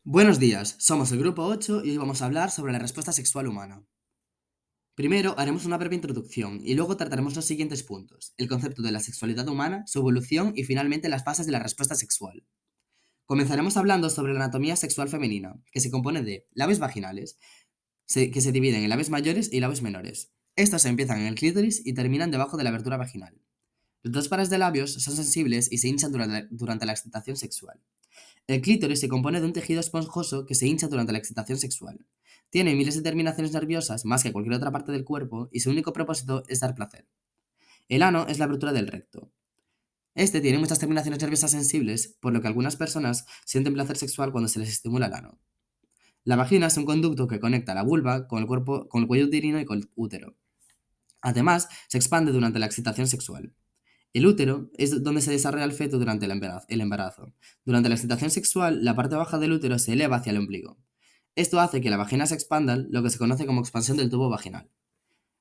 Buenos días, somos el grupo 8 y hoy vamos a hablar sobre la respuesta sexual humana. Primero haremos una breve introducción y luego trataremos los siguientes puntos: el concepto de la sexualidad humana, su evolución y finalmente las fases de la respuesta sexual. Comenzaremos hablando sobre la anatomía sexual femenina, que se compone de labios vaginales, que se dividen en labios mayores y labios menores. Estos empiezan en el clítoris y terminan debajo de la abertura vaginal. Los dos pares de labios son sensibles y se hinchan durante la excitación sexual. El clítoris se compone de un tejido esponjoso que se hincha durante la excitación sexual. Tiene miles de terminaciones nerviosas más que cualquier otra parte del cuerpo y su único propósito es dar placer. El ano es la abertura del recto. Este tiene muchas terminaciones nerviosas sensibles, por lo que algunas personas sienten placer sexual cuando se les estimula el ano. La vagina es un conducto que conecta la vulva con el cuerpo, con el cuello uterino y con el útero. Además, se expande durante la excitación sexual. El útero es donde se desarrolla el feto durante el embarazo. Durante la excitación sexual, la parte baja del útero se eleva hacia el ombligo. Esto hace que la vagina se expanda, lo que se conoce como expansión del tubo vaginal.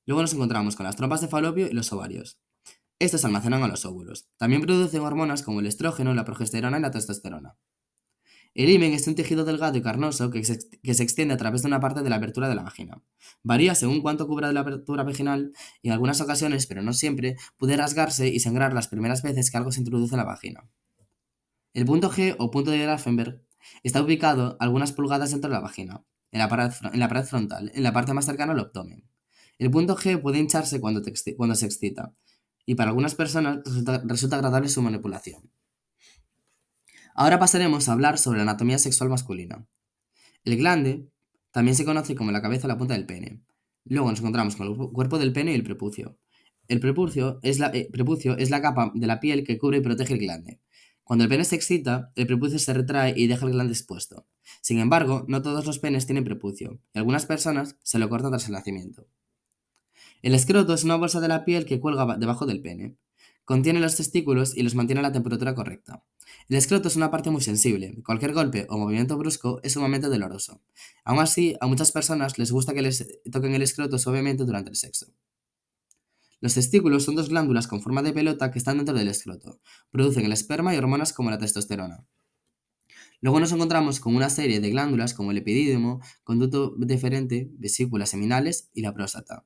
Luego nos encontramos con las trompas de falopio y los ovarios. Estos almacenan a los óvulos. También producen hormonas como el estrógeno, la progesterona y la testosterona. El himen es un tejido delgado y carnoso que se extiende a través de una parte de la abertura de la vagina. Varía según cuánto cubra de la abertura vaginal y en algunas ocasiones, pero no siempre, puede rasgarse y sangrar las primeras veces que algo se introduce en la vagina. El punto G o punto de Grafenberg está ubicado algunas pulgadas dentro de la vagina, en la pared frontal, en la parte más cercana al abdomen. El punto G puede hincharse cuando se excita, y para algunas personas resulta agradable su manipulación. Ahora pasaremos a hablar sobre la anatomía sexual masculina. El glande también se conoce como la cabeza o la punta del pene. Luego nos encontramos con el cuerpo del pene y el prepucio. El prepucio es la capa de la piel que cubre y protege el glande. Cuando el pene se excita, el prepucio se retrae y deja el glande expuesto. Sin embargo, no todos los penes tienen prepucio, y algunas personas se lo cortan tras el nacimiento. El escroto es una bolsa de la piel que cuelga debajo del pene. Contiene los testículos y los mantiene a la temperatura correcta. El escroto es una parte muy sensible. Cualquier golpe o movimiento brusco es sumamente doloroso. Aún así, a muchas personas les gusta que les toquen el escroto suavemente durante el sexo. Los testículos son dos glándulas con forma de pelota que están dentro del escroto. Producen el esperma y hormonas como la testosterona. Luego nos encontramos con una serie de glándulas como el epidídimo, conducto deferente, vesículas seminales y la próstata.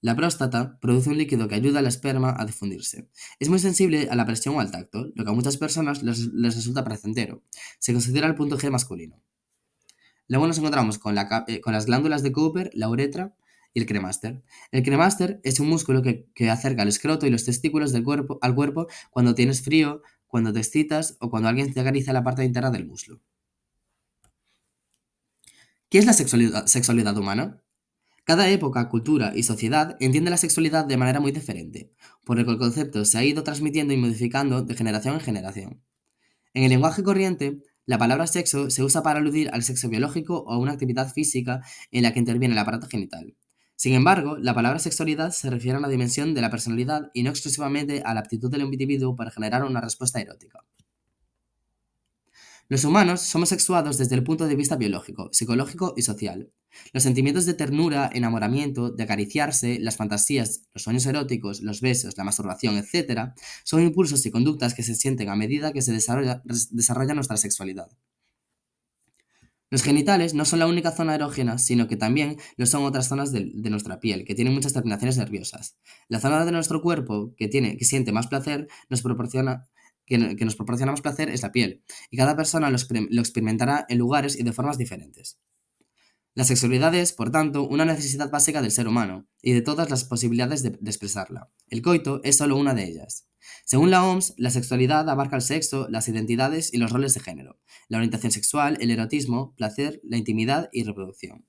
La próstata produce un líquido que ayuda al esperma a difundirse. Es muy sensible a la presión o al tacto, lo que a muchas personas les resulta placentero. Se considera el punto G masculino. Luego nos encontramos con las glándulas de Cooper, la uretra y el cremaster. El cremaster es un músculo que acerca el escroto y los testículos al cuerpo cuando tienes frío, cuando te excitas o cuando alguien te acaricia la parte interna del muslo. ¿Qué es la sexualidad humana? Cada época, cultura y sociedad entiende la sexualidad de manera muy diferente, por lo que el concepto se ha ido transmitiendo y modificando de generación en generación. En el lenguaje corriente, la palabra sexo se usa para aludir al sexo biológico o a una actividad física en la que interviene el aparato genital. Sin embargo, la palabra sexualidad se refiere a una dimensión de la personalidad y no exclusivamente a la aptitud del individuo para generar una respuesta erótica. Los humanos somos sexuados desde el punto de vista biológico, psicológico y social. Los sentimientos de ternura, enamoramiento, de acariciarse, las fantasías, los sueños eróticos, los besos, la masturbación, etc., son impulsos y conductas que se sienten a medida que se desarrolla nuestra sexualidad. Los genitales no son la única zona erógena, sino que también lo son otras zonas de nuestra piel, que tienen muchas terminaciones nerviosas. La zona de nuestro cuerpo que siente más placer que nos proporciona más placer es la piel, y cada persona lo experimentará en lugares y de formas diferentes. La sexualidad es, por tanto, una necesidad básica del ser humano y de todas las posibilidades de expresarla. El coito es solo una de ellas. Según la OMS, la sexualidad abarca el sexo, las identidades y los roles de género, la orientación sexual, el erotismo, placer, la intimidad y reproducción.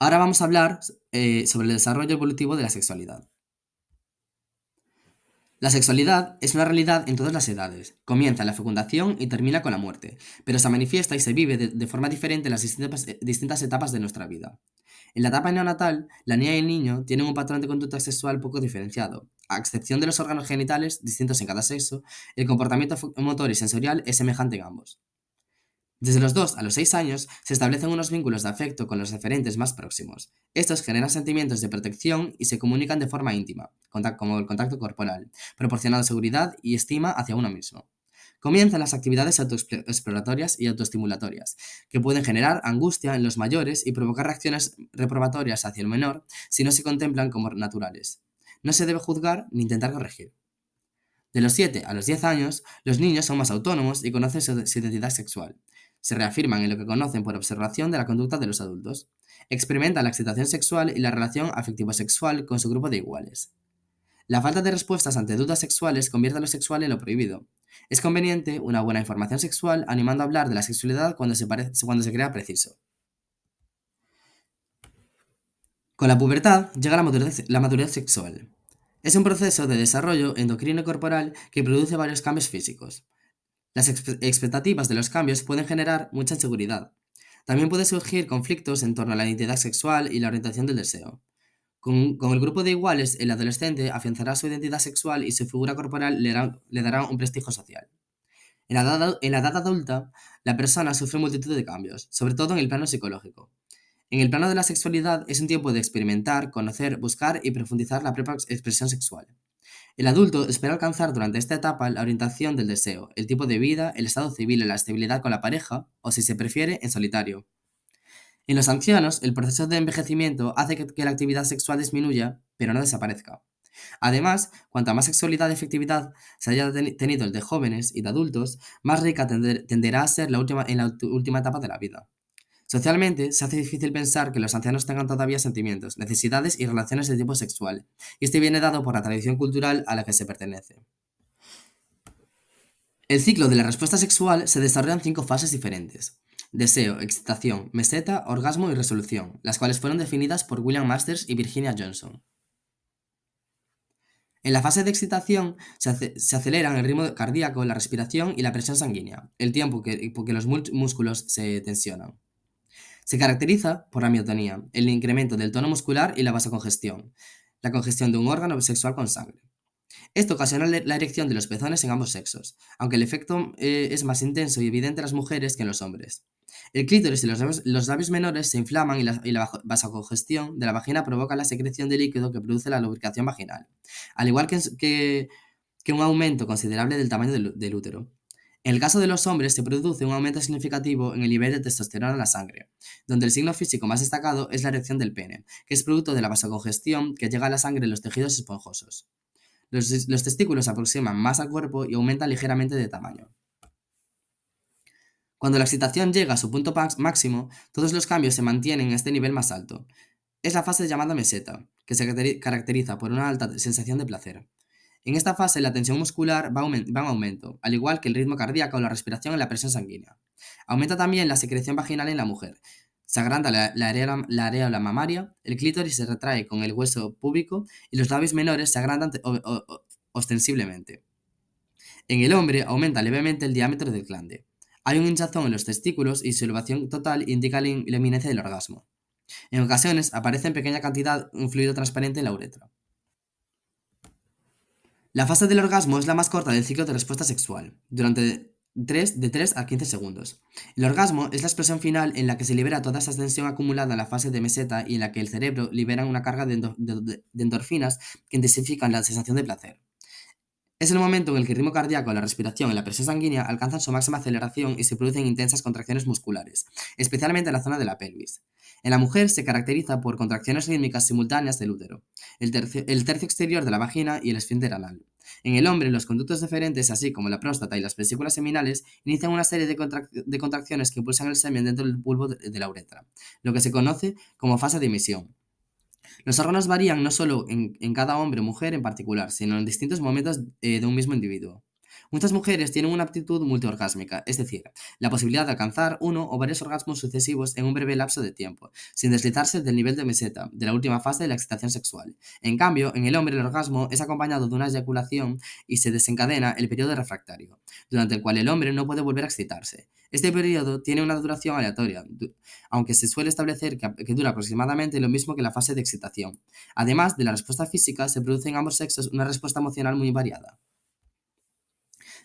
Ahora vamos a hablar sobre el desarrollo evolutivo de la sexualidad. La sexualidad es una realidad en todas las edades. Comienza en la fecundación y termina con la muerte, pero se manifiesta y se vive de forma diferente en las distintas etapas de nuestra vida. En la etapa neonatal, la niña y el niño tienen un patrón de conducta sexual poco diferenciado. A excepción de los órganos genitales, distintos en cada sexo, el comportamiento motor y sensorial es semejante en ambos. Desde los 2 a los 6 años se establecen unos vínculos de afecto con los referentes más próximos. Estos generan sentimientos de protección y se comunican de forma íntima, como el contacto corporal, proporcionando seguridad y estima hacia uno mismo. Comienzan las actividades autoexploratorias y autoestimulatorias, que pueden generar angustia en los mayores y provocar reacciones reprobatorias hacia el menor si no se contemplan como naturales. No se debe juzgar ni intentar corregir. De los 7 a los 10 años, los niños son más autónomos y conocen su identidad sexual. Se reafirman en lo que conocen por observación de la conducta de los adultos. Experimentan la excitación sexual y la relación afectivo-sexual con su grupo de iguales. La falta de respuestas ante dudas sexuales convierte lo sexual en lo prohibido. Es conveniente una buena información sexual animando a hablar de la sexualidad cuando se crea preciso. Con la pubertad llega la madurez sexual. Es un proceso de desarrollo endocrino corporal que produce varios cambios físicos. Las expectativas de los cambios pueden generar mucha inseguridad. También pueden surgir conflictos en torno a la identidad sexual y la orientación del deseo. Con el grupo de iguales, el adolescente afianzará su identidad sexual y su figura corporal le dará un prestigio social. En la edad adulta, la persona sufre multitud de cambios, sobre todo en el plano psicológico. En el plano de la sexualidad es un tiempo de experimentar, conocer, buscar y profundizar la propia expresión sexual. El adulto espera alcanzar durante esta etapa la orientación del deseo, el tipo de vida, el estado civil y la estabilidad con la pareja, o si se prefiere, en solitario. En los ancianos, el proceso de envejecimiento hace que la actividad sexual disminuya, pero no desaparezca. Además, cuanta más sexualidad y efectividad se haya tenido el de jóvenes y de adultos, más rica tenderá a ser en la última etapa de la vida. Socialmente, se hace difícil pensar que los ancianos tengan todavía sentimientos, necesidades y relaciones de tipo sexual, y este viene dado por la tradición cultural a la que se pertenece. El ciclo de la respuesta sexual se desarrolla en 5 fases diferentes: deseo, excitación, meseta, orgasmo y resolución, las cuales fueron definidas por William Masters y Virginia Johnson. En la fase de excitación se aceleran el ritmo cardíaco, la respiración y la presión sanguínea, el tiempo que los músculos se tensionan. Se caracteriza por la miotonía, el incremento del tono muscular y la vasocongestión, la congestión de un órgano sexual con sangre. Esto ocasiona la erección de los pezones en ambos sexos, aunque el efecto es más intenso y evidente en las mujeres que en los hombres. El clítoris y los labios menores se inflaman y la vasocongestión de la vagina provoca la secreción de líquido que produce la lubricación vaginal, al igual que un aumento considerable del tamaño del útero. En el caso de los hombres se produce un aumento significativo en el nivel de testosterona en la sangre, donde el signo físico más destacado es la erección del pene, que es producto de la vasocongestión que llega a la sangre en los tejidos esponjosos. Los testículos se aproximan más al cuerpo y aumentan ligeramente de tamaño. Cuando la excitación llega a su punto máximo, todos los cambios se mantienen en este nivel más alto. Es la fase llamada meseta, que se caracteriza por una alta sensación de placer. En esta fase la tensión muscular va en aumento, al igual que el ritmo cardíaco, la respiración y la presión sanguínea. Aumenta también la secreción vaginal en la mujer. Se agranda la areola mamaria, el clítoris se retrae con el hueso púbico y los labios menores se agrandan ostensiblemente. En el hombre aumenta levemente el diámetro del glande. Hay un hinchazón en los testículos y su elevación total indica la inminencia del orgasmo. En ocasiones aparece en pequeña cantidad un fluido transparente en la uretra. La fase del orgasmo es la más corta del ciclo de respuesta sexual, de 3 a 15 segundos. El orgasmo es la expresión final en la que se libera toda esa tensión acumulada en la fase de meseta y en la que el cerebro libera una carga de endorfinas que intensifican la sensación de placer. Es el momento en el que el ritmo cardíaco, la respiración y la presión sanguínea alcanzan su máxima aceleración y se producen intensas contracciones musculares, especialmente en la zona de la pelvis. En la mujer se caracteriza por contracciones rítmicas simultáneas del útero, el tercio exterior de la vagina y el esfínter anal. En el hombre, los conductos deferentes, así como la próstata y las vesículas seminales, inician una serie de contracciones que impulsan el semen dentro del bulbo de la uretra, lo que se conoce como fase de emisión. Los órganos varían no solo en cada hombre o mujer en particular, sino en distintos momentos de un mismo individuo. Muchas mujeres tienen una aptitud multiorgásmica, es decir, la posibilidad de alcanzar uno o varios orgasmos sucesivos en un breve lapso de tiempo, sin deslizarse del nivel de meseta, de la última fase de la excitación sexual. En cambio, en el hombre el orgasmo es acompañado de una eyaculación y se desencadena el periodo refractario, durante el cual el hombre no puede volver a excitarse. Este periodo tiene una duración aleatoria, aunque se suele establecer que dura aproximadamente lo mismo que la fase de excitación. Además de la respuesta física, se produce en ambos sexos una respuesta emocional muy variada.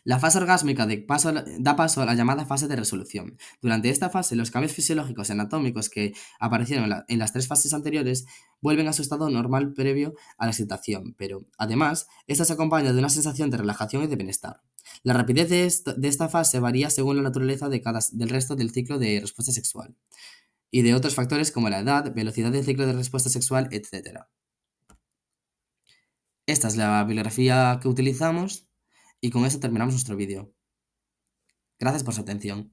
La fase orgásmica da paso a la llamada fase de resolución. Durante esta fase, los cambios fisiológicos y anatómicos que aparecieron en las tres fases anteriores vuelven a su estado normal previo a la excitación, pero además, esta se acompaña de una sensación de relajación y de bienestar. La rapidez de esta fase varía según la naturaleza del resto del ciclo de respuesta sexual y de otros factores como la edad, velocidad del ciclo de respuesta sexual, etc. Esta es la bibliografía que utilizamos y con esto terminamos nuestro vídeo. Gracias por su atención.